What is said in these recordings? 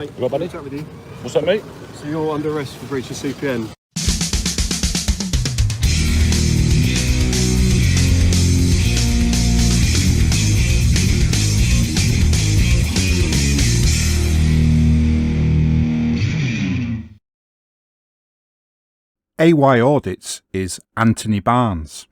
Right, buddy? Chat with you. What's that, mate? So you're under arrest for breach of CPN. AY Audits is Anthony Barnes.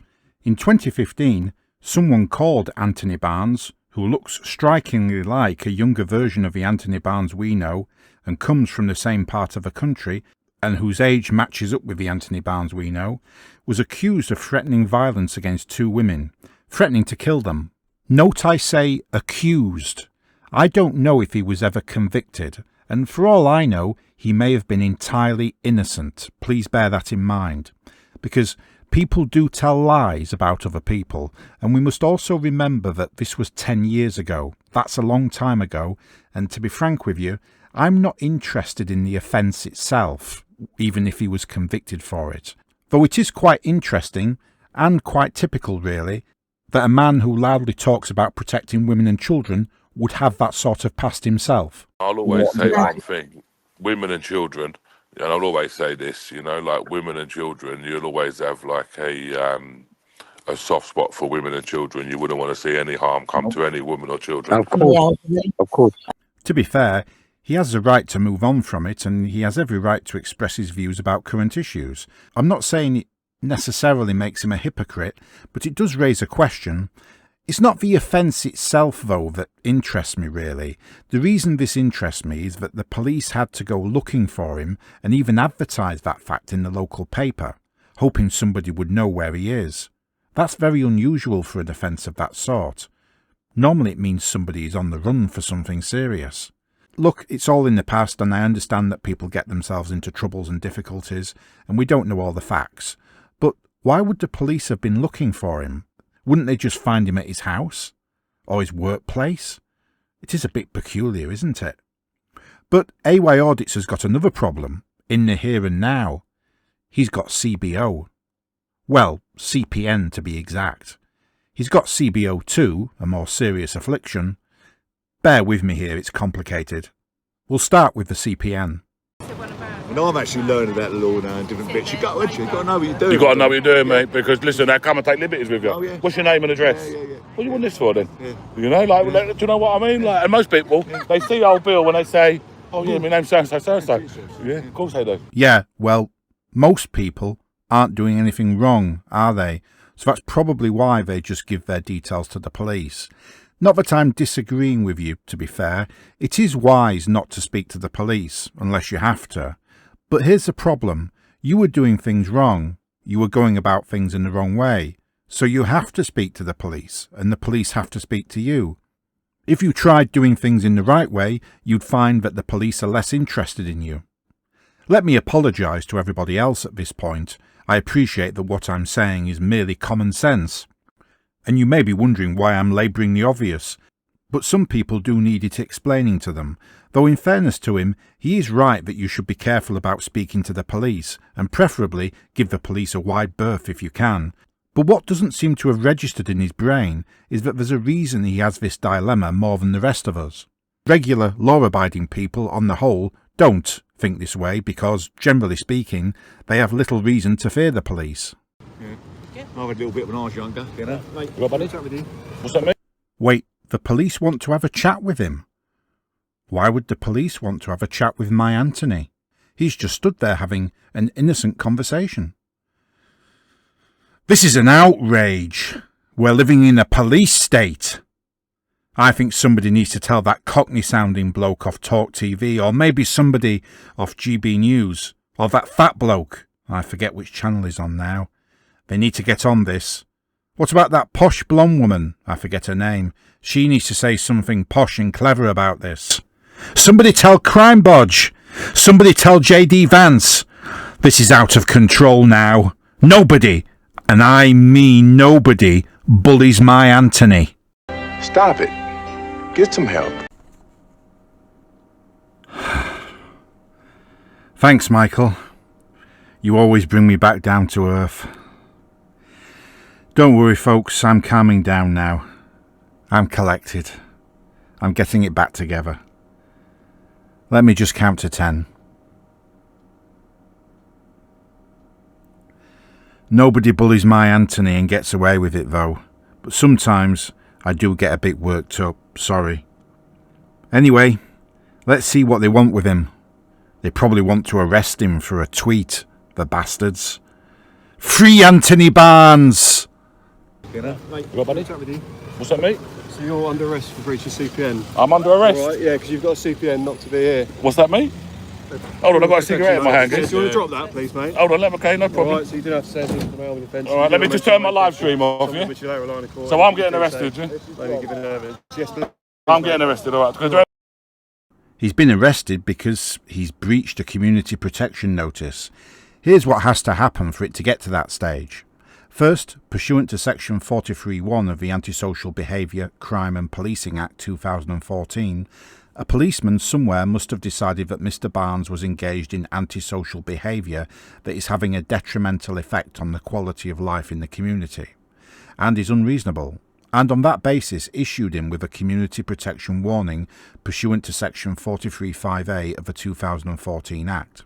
In 2015, someone called Anthony Barnes, who looks strikingly like a younger version of the Anthony Barnes we know and comes from the same part of the country and whose age matches up with the Anthony Barnes we know, was accused of threatening violence against two women, threatening to kill them. Note I say accused. I don't know if he was ever convicted, and for all I know, he may have been entirely innocent. Please bear that in mind, because people do tell lies about other people, and we must also remember that this was 10 years ago. That's a long time ago, and to be frank with you, I'm not interested in the offence itself, even if he was convicted for it. Though it is quite interesting, and quite typical really, that a man who loudly talks about protecting women and children would have that sort of past himself. I'll always say one thing, women and children, and I'll always say this, you know, like women and children, you'll always have like a soft spot for women and children. You wouldn't want to see any harm come to any woman or children. Of course. To be fair, he has the right to move on from it, and he has every right to express his views about current issues. I'm not saying it necessarily makes him a hypocrite, but it does raise a question. It's not the offence itself, though, that interests me, really. The reason this interests me is that the police had to go looking for him and even advertise that fact in the local paper, hoping somebody would know where he is. That's very unusual for an offence of that sort. Normally it means somebody is on the run for something serious. Look, it's all in the past, and I understand that people get themselves into troubles and difficulties, and we don't know all the facts. But why would the police have been looking for him? Wouldn't they just find him at his house? Or his workplace? It is a bit peculiar, isn't it? But AY Audits has got another problem, in the here and now. He's got CBO. Well, CPN to be exact. He's got CBO too, a more serious affliction. Bear with me here, it's complicated. We'll start with the CPN. And I'm actually learning about the law now and different bits. You've got to know what you're doing. You've got to know what you're doing, mate, because listen, they come and take liberties with you. Oh, yeah. What's your name and address? Yeah. What do you want this for then? Yeah. You know, like, do you know what I mean? Like, and most people, they see old Bill when they say, oh yeah, my name's so-and-so, so-and-so. Yeah, of course they do. Yeah, well, most people aren't doing anything wrong, are they? So that's probably why they just give their details to the police. Not that I'm disagreeing with you, to be fair. It is wise not to speak to the police, unless you have to. But here's the problem. You were doing things wrong. You were going about things in the wrong way. So you have to speak to the police, and the police have to speak to you. If you tried doing things in the right way, you'd find that the police are less interested in you. Let me apologise to everybody else at this point. I appreciate that what I'm saying is merely common sense. And you may be wondering why I'm labouring the obvious. But some people do need it explaining to them, though in fairness to him, he is right that you should be careful about speaking to the police, and preferably give the police a wide berth if you can. But what doesn't seem to have registered in his brain is that there's a reason he has this dilemma more than the rest of us. Regular, law-abiding people, on the whole, don't think this way because, generally speaking, they have little reason to fear the police. Yeah. I have a little bit of an arse younger, you know. Mate, Right, buddy? chat with you. What's that, mate? Wait, the police want to have a chat with him? Why would the police want to have a chat with my Anthony? He's just stood there having an innocent conversation. This is an outrage. We're living in a police state. I think somebody needs to tell that Cockney-sounding bloke off Talk TV, or maybe somebody off GB News, or that fat bloke. I forget which channel he's on now. They need to get on this. What about that posh blonde woman? I forget her name. She needs to say something posh and clever about this. Somebody tell Crime Bodge. Somebody tell JD Vance. This is out of control now. Nobody, and I mean nobody, bullies my Anthony. Stop it. Get some help. Thanks, Michael. You always bring me back down to earth. Don't worry, folks, I'm calming down now. I'm collected. I'm getting it back together. Let me just count to 10. Nobody bullies my Anthony and gets away with it though, but sometimes I do get a bit worked up, sorry. Anyway, let's see what they want with him. They probably want to arrest him for a tweet, the bastards. Free Anthony Barnes! Mate, What, buddy? chat with you. What's that, mate? So you're under arrest for breach of CPN. I'm under arrest. Right, yeah, because you've got a CPN not to be here. What's that, mate? Hold on, I've got a cigarette in my hand. Yeah, do you want to drop that, please, mate? Hold on, okay, no problem. Alright, so you didn't have to say anything for my own defence. Alright, let me just turn my live stream off, yeah? So I'm getting arrested, yeah? Only giving evidence. Yes, please. I'm getting arrested, alright. He's been arrested because he's breached a community protection notice. Here's what has to happen for it to get to that stage. First, pursuant to Section 43(1) of the Antisocial Behaviour, Crime and Policing Act 2014, a policeman somewhere must have decided that Mr. Barnes was engaged in antisocial behaviour that is having a detrimental effect on the quality of life in the community, and is unreasonable, and on that basis issued him with a community protection warning pursuant to Section 43(5)(a) of the 2014 Act.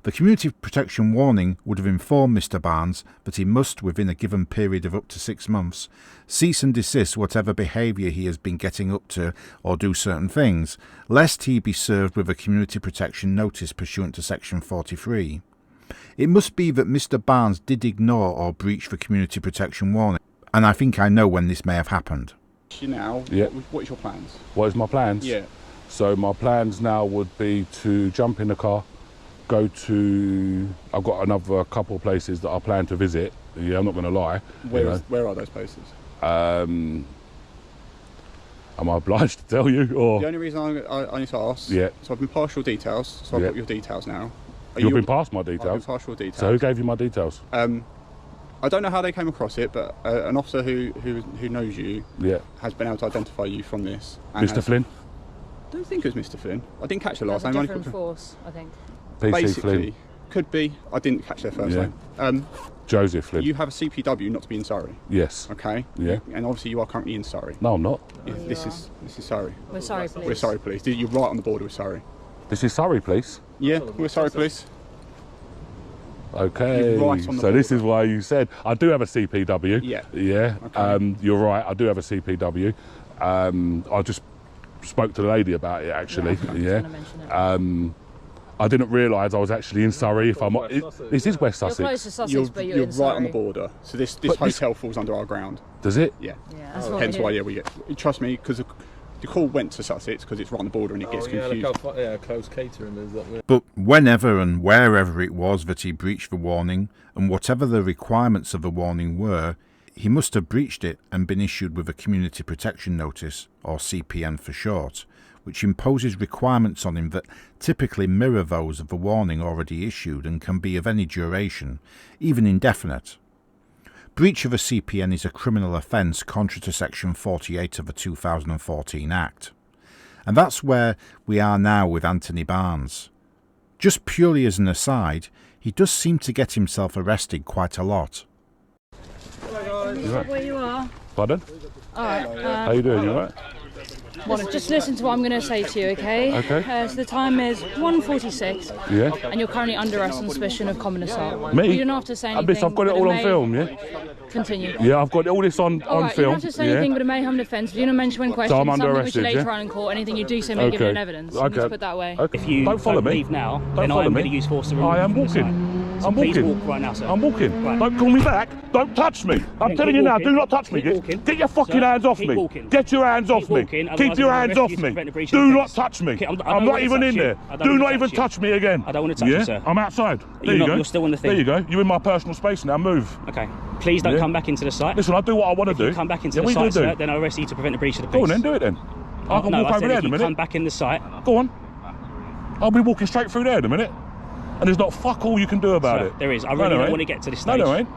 The community protection warning would have informed Mr. Barnes that he must, within a given period of up to 6 months, cease and desist whatever behaviour he has been getting up to or do certain things, lest he be served with a community protection notice pursuant to Section 43. It must be that Mr. Barnes did ignore or breach the community protection warning, and I think I know when this may have happened. Now, Yeah. what is your plans? What is my plans? Yeah. So my plans now would be to jump in the car, go to... I've got another couple of places that I plan to visit. Yeah, I'm not going to lie. Where are those places? Am I obliged to tell you? Or The only reason I need to ask, Yeah. so I've been passed your details, so I've Yeah. got your details now. you've been passed my I've been details? passed your details. So who gave you my details? I don't know how they came across it, but an officer who knows you Yeah. has been able to identify you from this. And Mr. Flynn? I don't think it was Mr. Flynn. I didn't catch the last That's a name. different force, I think. PC Basically, Flynn? could be. I didn't catch their first Yeah. name. Joseph Flynn? You have a CPW not to be in Surrey, Yes. okay? Yeah. And obviously you are currently in Surrey. No, I'm not. This is Surrey. We're sorry, police. We're Surrey Police. You're right on the border with Surrey. This is Surrey Police? Yeah, we're Surrey Police. Okay, You're right on the so this border. is why you said I do have a CPW. Yeah. Yeah. Okay. You're right. I do have a CPW. I just spoke to the lady about it actually. Yeah. Gonna mention it. I didn't realise I was actually in Surrey. If I'm, this is West You're Sussex. close to Sussex, but you're in right on the Surrey. border. So this But this- hotel falls under our ground. Does it? Yeah. Yeah, that's what Hence we why, do. yeah, we get. Trust me, because the call went to Sussex because it's right on the border and it gets confused. close catering is that. But whenever and wherever it was that he breached the warning, and whatever the requirements of the warning were, he must have breached it and been issued with a Community Protection Notice, or CPN for short, which imposes requirements on him that typically mirror those of the warning already issued and can be of any duration, even indefinite. Breach of a CPN is a criminal offence contrary to Section 48 of the 2014 Act. And that's where we are now with Anthony Barnes. Just purely as an aside, he does seem to get himself arrested quite a lot. Where you are. Pardon? Alright, How you doing? You alright? just listen to what I'm going to say to you, okay? Okay. So the time is 1:46, Yeah. and you're currently under arrest on suspicion of common assault. Me? You don't have to say anything. Miss, I've got it but all on may- film. Yeah. Continue. Yeah, I've got all this on Alright, you film. don't have to say anything, but it may have an offence. If you don't mention when questioned, I'm under something arrested, which you later yeah? on in court, anything you do say may give it an evidence. Okay. Let's put it that way. Okay. If you don't follow me. leave now, Don't then follow I'm me. going to use force to remove I am you from the walking. site. So I'm please walking. walk right now, sir. I'm walking. Right. Don't call me back. Don't touch me. I'm Keep telling you now. walking. Do not touch me. Keep walking. Get your fucking Sir, hands off keep me. walking. Get your hands Keep off me. walking, Keep otherwise your I'm hands gonna off arrest you me. to prevent the breach of Do the not peace. touch me. Okay, I don't I'm not wanna even touch in you. there. I don't Do wanna not touch even you. touch me again. I don't want to touch Yeah? you, sir. I'm outside. There You're you not, go. you're still in the thing. There you go. You're in my personal space now. Move. Okay. Please don't Yeah? come back into the site. Listen, I'll do what I want to If do. you come back into Yeah, the what are you site, gonna sir, do? then I'll arrest you to prevent the breach of the peace. Go on then, do it then. I can no, walk I over said there if in a you come minute. back in the site, Go on. I'll be walking straight through there in a minute. And there's not fuck all you can do about sir, it. there is. I No, really there don't ain't. want to get to this No, stage. there ain't.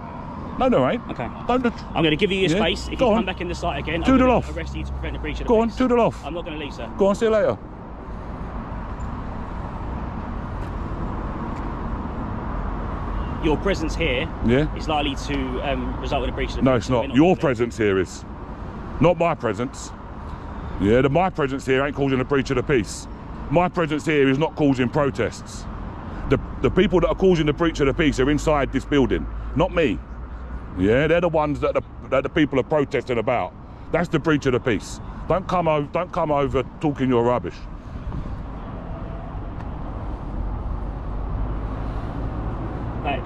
No, there ain't. Okay. Don't do... I'm going to give you your Yeah? space. If Go you on. come back in the site again, Toodle I'm going off. to arrest you to prevent the breach of the Go on, peace. toodle off. I'm not going to leave, sir. Go on, see you later. Your presence here Yeah? is likely to result in a breach of the No, peace. it's so we're not. Your gonna do it. presence here is. Not my presence. Yeah, my presence here ain't causing a breach of the peace. My presence here is not causing protests. The people that are causing the breach of the peace are inside this building, not me. Yeah, they're the ones that the people are protesting about. That's the breach of the peace. Don't come over talking your rubbish.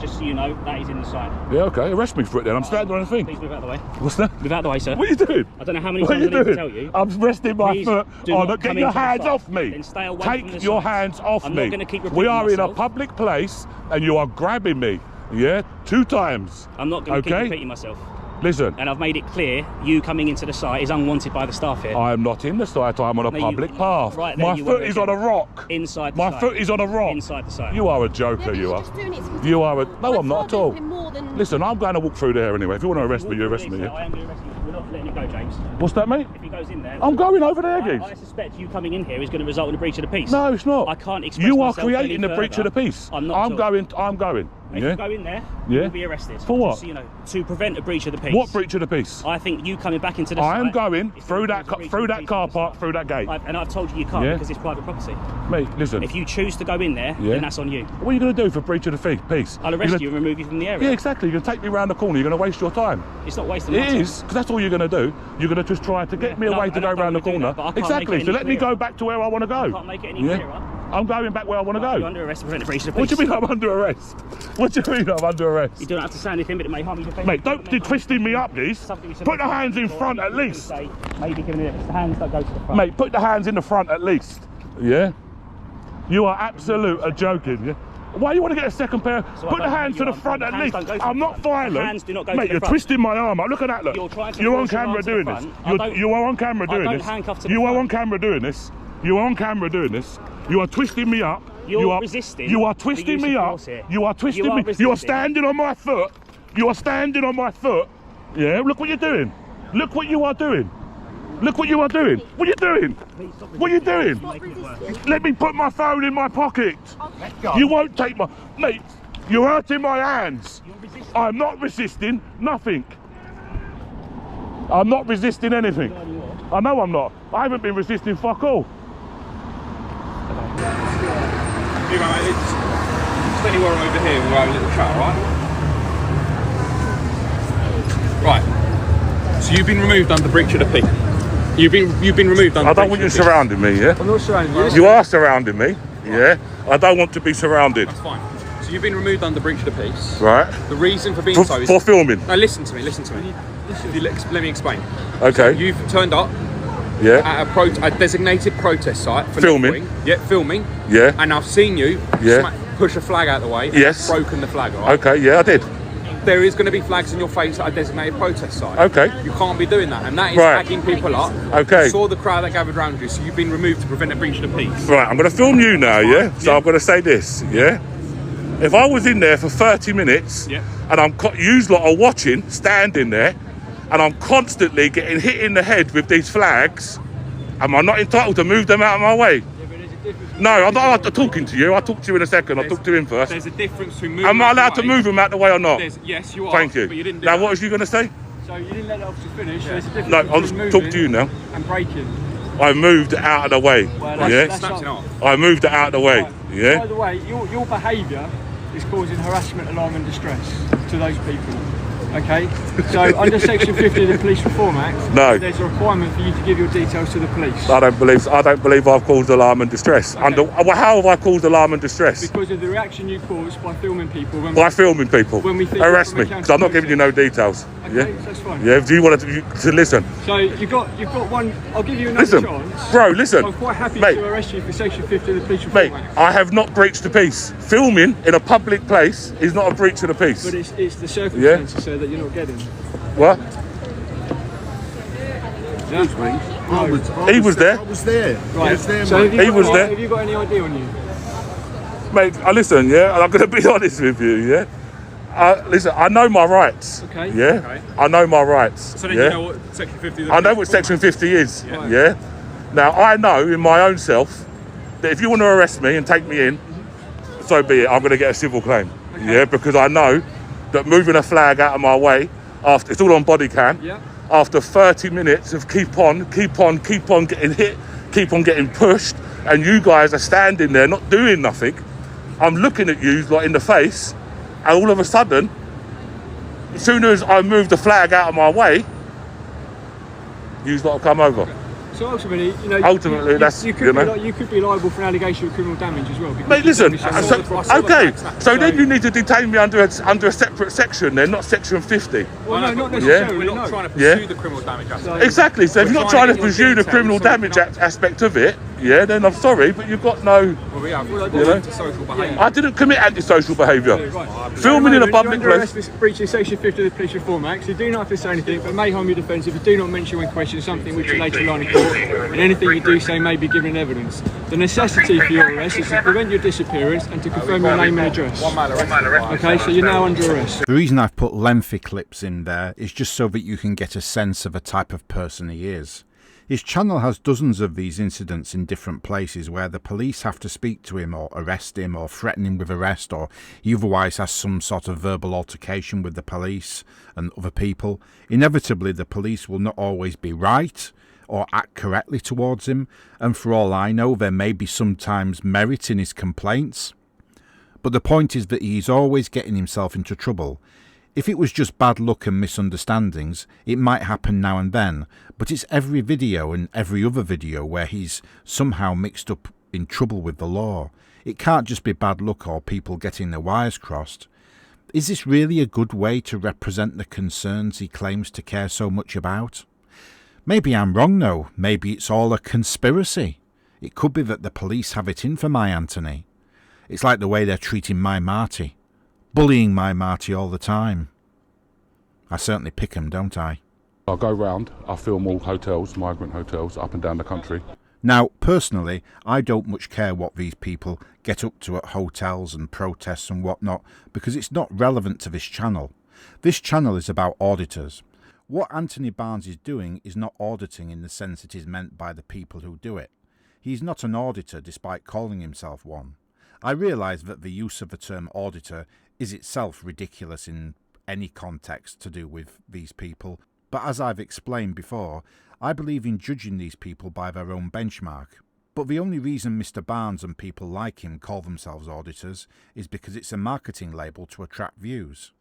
Just so you know, that is in the sign. Yeah, okay, arrest me for it then. I'm standing on the thing. Please move out of the way. What's that? Move out of the way, sir. What are you doing? I don't know how many What times I are need you to doing? tell you. I'm resting my Please foot do on not it. Get come your into the hands side. off me. Then stay away from the Take your side. hands off I'm me. not going to keep repeating We are in a myself. public place and you are grabbing me. Yeah, 2 times. I'm not going to keep repeating myself. Listen. And I've made it clear, you coming into the site is unwanted by the staff here. I am not in the site, I'm on a public path. Right there, my you foot were is on a rock. Inside the My site. foot is on a rock. Inside the site. You are a joker, you are. You are a... No, I'm not at all. Listen, I'm going to walk through there anyway. If you want to arrest me, you arrest me. I am going to arrest you. We're not letting him go, James. What's that, mate? If he goes in there... I'm going over there, Gibbs. I suspect you coming in here is going to result in a breach of the peace. No, it's not. I can't express You are myself creating any the breach of further. the peace. I'm not. I'm going. If Yeah? you go in there, Yeah? you'll be arrested. For what? Just so you know, to prevent a breach of the peace. What breach of the peace? I think you coming back into the I site... am going is through gonna that cause a breach through of the that peace car on the park, site. through that gate. And I've told you you can't Yeah? because it's private property. Mate, listen. If you choose to go in there, Yeah? then that's on you. What are you going to do for breach of the peace? I'll arrest you and remove you from the area. Yeah, exactly. You're going to take me around the corner. You're going to waste your time. It's not wasting my It time. is, because that's all you're going to do. You're going to just try to get me away to go around the corner. Exactly. So let me go back to where I want to go. I can't make it any clearer. I'm going back where I want to go. You're under arrest to prevent a breach of the What peace. do you mean I'm under arrest? What do you mean I'm under arrest? You don't have to say anything, but it may harm you. Mate, don't be twisting me up, these. Put the hands in front at least. Maybe giving it the hands that go to the front. Mate, put the hands in the front at least. Yeah? You are absolute joking, yeah? Why do you want to get a second pair? Put the hands to the front at least. I'm not violent. The hands do not go Mate, to the you're front. twisting my arm. Look at that, look. You're on force your camera arm to doing the this. front. You are on camera doing I don't this. handcuff to the You are front. on camera doing this. You are on camera doing this. You are twisting me up. You're resisting. You are the twisting use me of up. force here. You are twisting me. resisting. You are standing on my foot. You are standing on my foot. Yeah, look what you're doing. Look what you are doing. Look what you are doing. What are you doing? What are you doing? Let me put my phone in my pocket. You won't take my... Mate, you're hurting my hands. I'm not resisting nothing. I'm not resisting anything. I know I'm not. I haven't been resisting fuck all. Here, mate, it's anywhere over here, we'll have a little chat, right? Right. So you've been removed under breach of the peace. You've been removed under. I don't want you surrounding me, yeah? I'm not surrounding you. You are surrounding me, yeah? I don't want to be surrounded. That's fine. So you've been removed under breach of the peace. Right. The reason for being so is... For filming. No, listen to me. Let me explain. Okay. So you've turned up Yeah. at a designated protest site for Filming. left-wing. Yeah, filming. Yeah. And I've seen you push a flag out the way. Yes. And broken the flag, right? Okay, yeah, I did. There is going to be flags in your face at a designated protest site. Okay. You can't be doing that, and that is Right. tagging people up. Okay. You saw the crowd that gathered around you, so you've been removed to prevent a breach of the peace. Right, I'm going to film you now, yeah? So I'm going to say this, yeah? If I was in there for 30 minutes and you lot are watching, standing there, and I'm constantly getting hit in the head with these flags, am I not entitled to move them out of my way? No, I'm not talking to you. I'll talk to you in a second. I'll talk to him first. There's a difference between moving. Am I allowed to move them out the way or not? Yes, you are. Thank you. But you didn't do now, that. what was you going to say? So you didn't let the officer finish. There's a difference No, I'll between just talk to you now. and breaking. I moved it out of the way. That's snapping off. I moved it out of the way. Yeah. By the way, your behaviour is causing harassment, alarm and distress to those people. Okay? So under Section 50 of the Police Reform Act, there's a requirement for you to give your details to the police. I don't believe I've caused alarm and distress. Okay. How have I caused alarm and distress? Because of the reaction you caused by filming people. When we think arrest me, because I'm not giving you no details. Okay, that's fine. Yeah, do you want to listen? So you've got one. I'll give you another chance. Bro, listen. I'm quite happy mate, to arrest you for Section 50 of the Police Reform Act. I have not breached the peace. Filming in a public place is not a breach of the peace. But it's the circumstances so that you're not getting. What? He was there. I was there. Right. I was there, so mate. He was there. Have you got any idea on you? Mate, listen, yeah, I'm going to be honest with you, yeah? Listen, I know my rights. Okay. Yeah? Okay. I know my rights. So then yeah? you know what Section 50 is? I know what Section 50 is, yeah? Now, I know in my own self that if you want to arrest me and take me in, so be it, I'm going to get a civil claim. Okay. Yeah, because I know that moving a flag out of my way, after it's all on body cam, after 30 minutes of keep on getting hit, keep on getting pushed, and you guys are standing there not doing nothing. I'm looking at you like in the face, and all of a sudden, as soon as I move the flag out of my way, you've got to come over. So ultimately, you know, you could be liable for an allegation of criminal damage as well. Mate, listen. So then you need to detain me under a separate section, then, not section 50. Well, no, not necessarily. We're not trying to pursue the criminal damage aspect. Exactly. So if you're not trying to pursue the criminal damage aspect of it, yeah, then I'm sorry, but you've got no. Well, we have antisocial behaviour. I didn't commit antisocial behaviour. Filming in a public place. Breaching Section 50 of the Police Reform Act. You do not have to say anything, but may harm your defence if you do not mention when questioned something which you later rely on court, and anything you do say may be given evidence. The necessity for your arrest is to prevent your disappearance and to confirm your name and address. Okay, so you're now under arrest. The reason I've put lengthy clips in there is just so that you can get a sense of a type of person he is. His channel has dozens of these incidents in different places where the police have to speak to him or arrest him or threaten him with arrest, or he otherwise has some sort of verbal altercation with the police and other people. Inevitably, the police will not always be right or act correctly towards him, and for all I know, there may be sometimes merit in his complaints. But the point is that he's always getting himself into trouble. If it was just bad luck and misunderstandings, it might happen now and then, but it's every video and every other video where he's somehow mixed up in trouble with the law. It can't just be bad luck or people getting their wires crossed. Is this really a good way to represent the concerns he claims to care so much about? Maybe I'm wrong though. Maybe it's all a conspiracy. It could be that the police have it in for my Anthony. It's like the way they're treating my Marty. Bullying my Marty all the time. I certainly pick 'em, don't I? I go round, I film all hotels, migrant hotels, up and down the country. Now, personally, I don't much care what these people get up to at hotels and protests and whatnot, because it's not relevant to this channel. This channel is about auditors. What Anthony Barnes is doing is not auditing in the sense it is meant by the people who do it. He's not an auditor despite calling himself one. I realise that the use of the term auditor is itself ridiculous in any context to do with these people, but as I've explained before, I believe in judging these people by their own benchmark. But the only reason Mr. Barnes and people like him call themselves auditors is because it's a marketing label to attract views.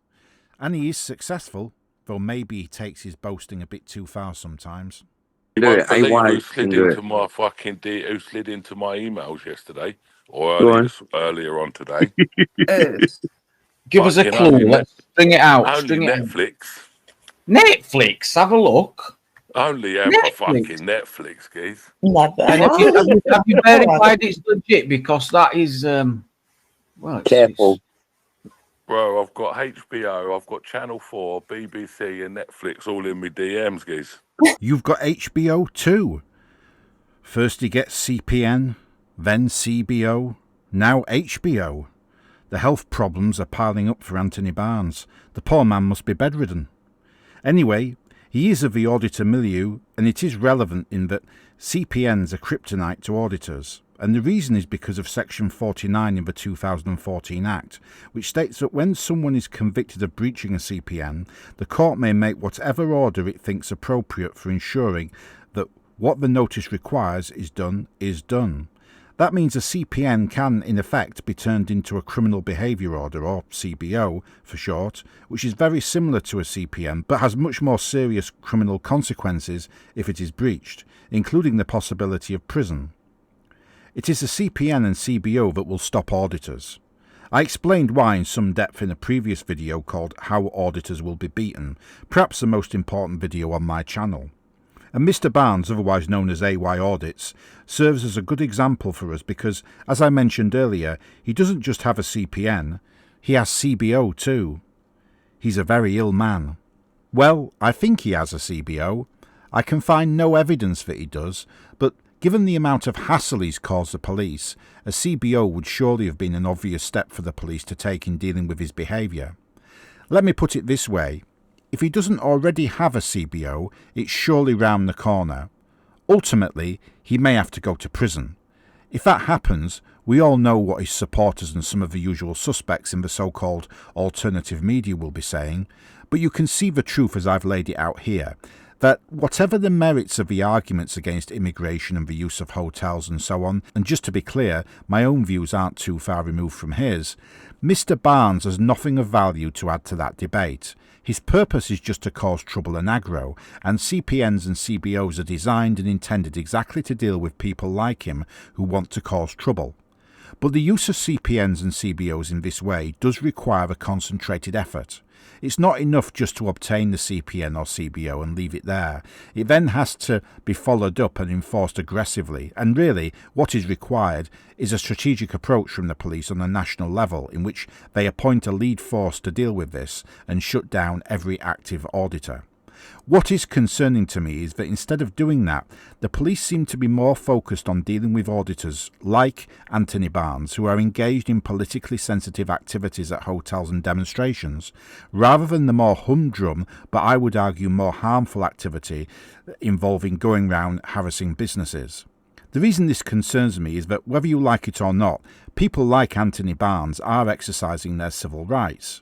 And he is successful, though maybe he takes his boasting a bit too far sometimes. Who slid into my who slid into my emails yesterday or earlier on today? Give us a clue. Let's string it out. Only Netflix. Netflix. Have a look. Only ever fucking Netflix, Keith. And have you verified it's legit? Because that is well, careful. Bro, I've got HBO, I've got Channel 4, BBC and Netflix all in my DMs, guys. You've got HBO too. First he gets CPN, then CBO, now HBO. The health problems are piling up for Anthony Barnes. The poor man must be bedridden. Anyway, he is of the auditor milieu, and it is relevant in that CPNs are kryptonite to auditors. And the reason is because of Section 49 of the 2014 Act, which states that when someone is convicted of breaching a CPN, the court may make whatever order it thinks appropriate for ensuring that what the notice requires is done. That means a CPN can, in effect, be turned into a criminal behaviour order, or CBO for short, which is very similar to a CPN, but has much more serious criminal consequences if it is breached, including the possibility of prison. It is the CPN and CBO that will stop auditors. I explained why in some depth in a previous video called How Auditors Will Be Beaten, perhaps the most important video on my channel. And Mr. Barnes, otherwise known as AY Audits, serves as a good example for us because, as I mentioned earlier, he doesn't just have a CPN, he has CBO too. He's a very ill man. Well, I think he has a CBO. I can find no evidence that he does, but given the amount of hassle he's caused the police, a CBO would surely have been an obvious step for the police to take in dealing with his behaviour. Let me put it this way. If he doesn't already have a CBO, it's surely round the corner. Ultimately, he may have to go to prison. If that happens, we all know what his supporters and some of the usual suspects in the so-called alternative media will be saying, but you can see the truth as I've laid it out here. that whatever the merits of the arguments against immigration and the use of hotels and so on, and just to be clear, my own views aren't too far removed from his, Mr. Barnes has nothing of value to add to that debate. His purpose is just to cause trouble and aggro, and CPNs and CBOs are designed and intended exactly to deal with people like him who want to cause trouble. But the use of CPNs and CBOs in this way does require a concentrated effort. It's not enough just to obtain the CPN or CBO and leave it there. It then has to be followed up and enforced aggressively, and really what is required is a strategic approach from the police on a national level in which they appoint a lead force to deal with this and shut down every active auditor. What is concerning to me is that instead of doing that, the police seem to be more focused on dealing with auditors like Anthony Barnes, who are engaged in politically sensitive activities at hotels and demonstrations, rather than the more humdrum, but I would argue more harmful activity involving going round harassing businesses. The reason this concerns me is that whether you like it or not, people like Anthony Barnes are exercising their civil rights.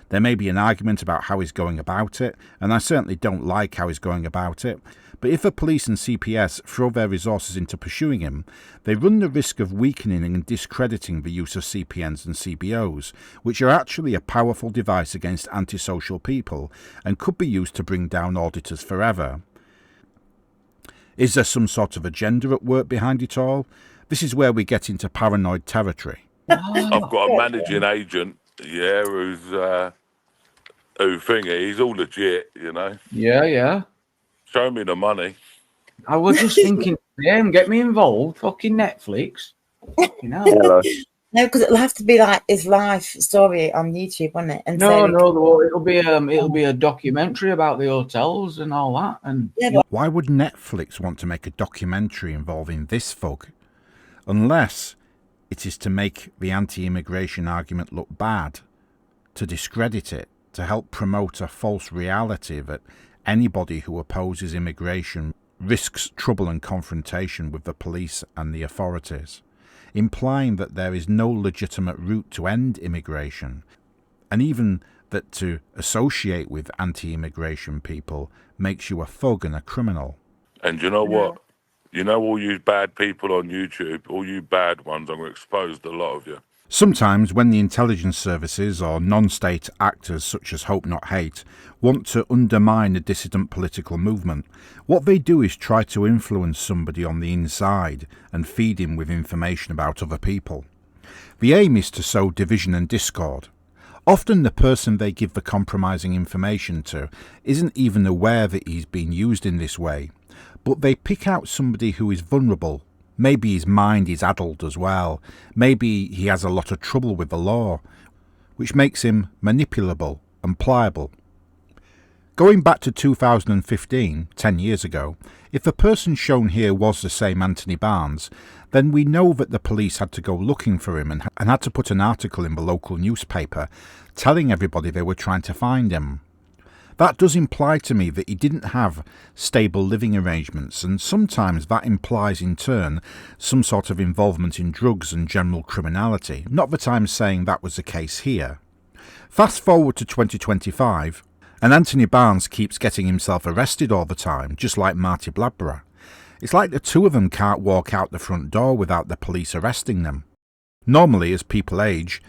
There may be an argument about how he's going about it, and I certainly don't like how he's going about it, but if the police and CPS throw their resources into pursuing him, they run the risk of weakening and discrediting the use of CPNs and CBOs, which are actually a powerful device against antisocial people and could be used to bring down auditors forever. Is there some sort of agenda at work behind it all? This is where we get into paranoid territory. I've got a managing agent, yeah, he's all legit, you know. Yeah. Show me the money. I was just thinking, get me involved, fucking Netflix. You know. No, because it'll have to be like his life story on YouTube, won't it? And it'll be a documentary about the hotels and all that. And why would Netflix want to make a documentary involving this thug? Unless it is to make the anti-immigration argument look bad, to discredit it, to help promote a false reality that anybody who opposes immigration risks trouble and confrontation with the police and the authorities, implying that there is no legitimate route to end immigration, and even that to associate with anti-immigration people makes you a thug and a criminal. And you know what? You know, all you bad people on YouTube, all you bad ones, I'm going to expose a lot of you. Sometimes when the intelligence services or non-state actors such as Hope Not Hate want to undermine a dissident political movement, what they do is try to influence somebody on the inside and feed him with information about other people. The aim is to sow division and discord. Often the person they give the compromising information to isn't even aware that he's being used in this way, but they pick out somebody who is vulnerable. Maybe his mind is addled as well. Maybe he has a lot of trouble with the law, which makes him manipulable and pliable. Going back to 2015, 10 years ago, if the person shown here was the same Anthony Barnes, then we know that the police had to go looking for him and had to put an article in the local newspaper telling everybody they were trying to find him. That does imply to me that he didn't have stable living arrangements, and sometimes that implies in turn some sort of involvement in drugs and general criminality. Not that I'm saying that was the case here. Fast forward to 2025, and Anthony Barnes keeps getting himself arrested all the time, just like Marty Bladborough. It's like the two of them can't walk out the front door without the police arresting them. Normally, as people age,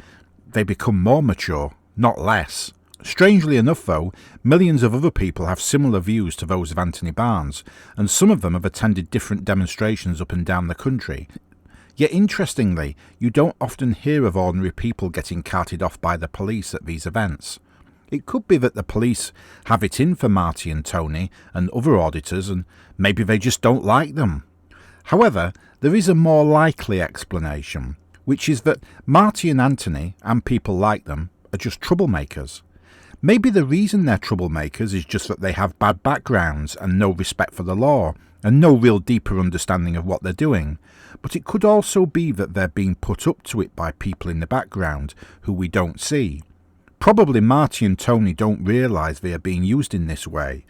they become more mature, not less. Strangely enough, though, millions of other people have similar views to those of Anthony Barnes, and some of them have attended different demonstrations up and down the country. Yet interestingly, you don't often hear of ordinary people getting carted off by the police at these events. It could be that the police have it in for Marty and Tony and other auditors, and maybe they just don't like them. However, there is a more likely explanation, which is that Marty and Anthony, and people like them, are just troublemakers. Maybe the reason they're troublemakers is just that they have bad backgrounds and no respect for the law, and no real deeper understanding of what they're doing. But it could also be that they're being put up to it by people in the background who we don't see. Probably Marty and Tony don't realise they are being used in this way.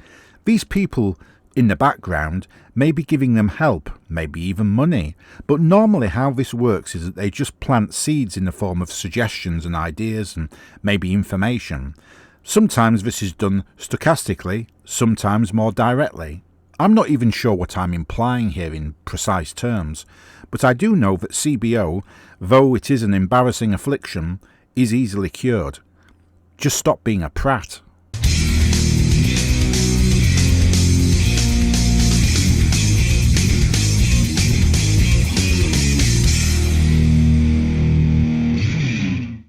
These people in the background may be giving them help, maybe even money, but normally how this works is that they just plant seeds in the form of suggestions and ideas and maybe information. Sometimes this is done stochastically, sometimes more directly. I'm not even sure what I'm implying here in precise terms, but I do know that CBO, though it is an embarrassing affliction, is easily cured. Just stop being a prat.